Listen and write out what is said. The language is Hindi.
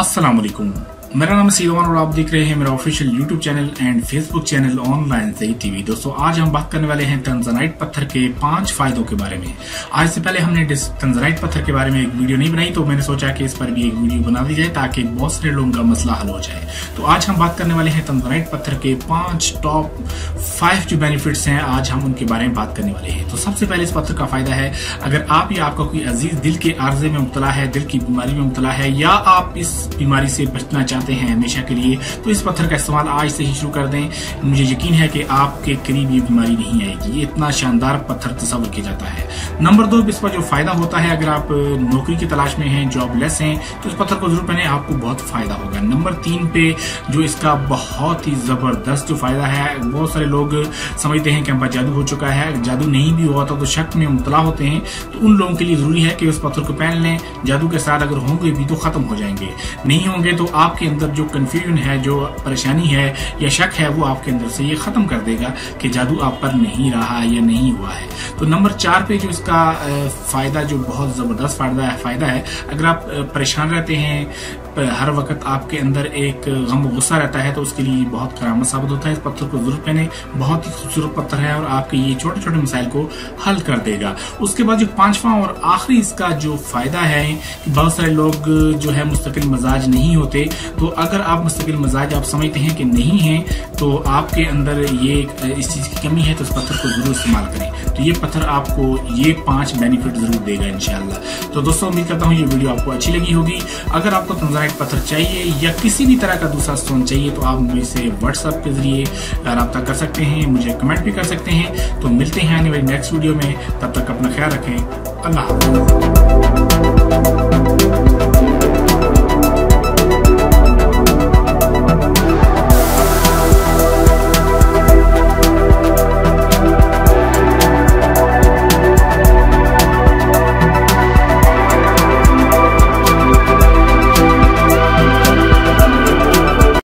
अस्सलाम वालेकुम। मेरा नाम सीवान और आप देख रहे हैं मेरा official YouTube channel and Facebook channel online सही टीवी। दोस्तों आज हम बात करने वाले हैं तंजनाइट पत्थर के 5 फायदों के बारे में। आज से पहले हमने तंजनाइट पत्थर के बारे में एक वीडियो नहीं बनाई, तो मैंने सोचा कि इस पर भी एक वीडियो बना दी जाए ताकि बहुत सारे लोगों का मसला हल हो जाए। तो आज हम बात करने वाले हैं तंजनाइट पत्थर के 5 टॉप 5 जो बेनिफिट्स हैं, आज हम उनके बारे में बात करने वाले हैं। तो सबसे पहले इस पत्थर का फायदा है, अगर आप या आपका कोई अजीज दिल के आर्जे में मुब्तला है, दिल की बीमारी में मुब्तला है, या आप इस बीमारी से बचना चाहते हैं हमेशा के लिए, तो इस पत्थर का इस्तेमाल आज से ही शुरू कर दें। मुझे यकीन है कि आपके करीब ये बीमारी नहीं आएगी। ये इतना शानदार पत्थर तस्वर किया जाता है। नंबर 2, इस पर जो फायदा होता है, अगर आप नौकरी की तलाश में हैं, जॉबलेस हैं, तो इस पत्थर को जरूर पहने, आपको बहुत फायदा होगा। नंबर 3 पे जो इसका बहुत ही जबरदस्त जो फायदा है, बहुत सारे लोग समझते हैं कि हम पर जादू हो चुका है, जादू नहीं भी हुआ तो शक में मुब्तला होते हैं, तो उन लोगों के लिए जरूरी है कि उस पत्थर को पहन लें। जादू के साथ अगर होंगे भी तो खत्म हो जाएंगे, नहीं होंगे तो आपके अंदर जो कंफ्यूजन है, जो परेशानी है या शक है, वो आपके अंदर से ये खत्म कर देगा कि जादू आप पर नहीं रहा या नहीं हुआ है। तो नंबर 4 पे जो इसका फायदा, जो बहुत जबरदस्त फायदा है, अगर आप परेशान रहते हैं, हर वक्त आपके अंदर एक गम गुस्सा रहता है, तो उसके लिए बहुत करामत साबित होता है। इस पत्थर को जरूर पहने, बहुत ही खूबसूरत पत्थर है और आपके ये छोटे छोटे मसाइल को हल कर देगा। उसके बाद जो 5वां और आखिरी इसका जो फायदा है कि बहुत सारे लोग जो है मुस्तकिल मजाज नहीं होते, तो अगर आप मुस्तकिल मजाज आप समझते हैं कि नहीं है, तो आपके अंदर ये इस चीज की कमी है, तो इस पत्थर को जरूर इस्तेमाल करें। तो ये पत्थर आपको ये 5 बेनिफिट जरूर देगा इंशाल्लाह। तो दोस्तों उम्मीद करता हूँ ये वीडियो आपको अच्छी लगी होगी। अगर आपको तंजनाइट पत्थर चाहिए या किसी भी तरह का दूसरा स्टोन चाहिए, तो आप मुझसे व्हाट्सएप के जरिए राब्ता कर सकते हैं, मुझे कमेंट भी कर सकते हैं। तो मिलते हैं आने वाली नेक्स्ट वीडियो में, तब तक अपना ख्याल रखें। अल्लाह हाफ़िज़।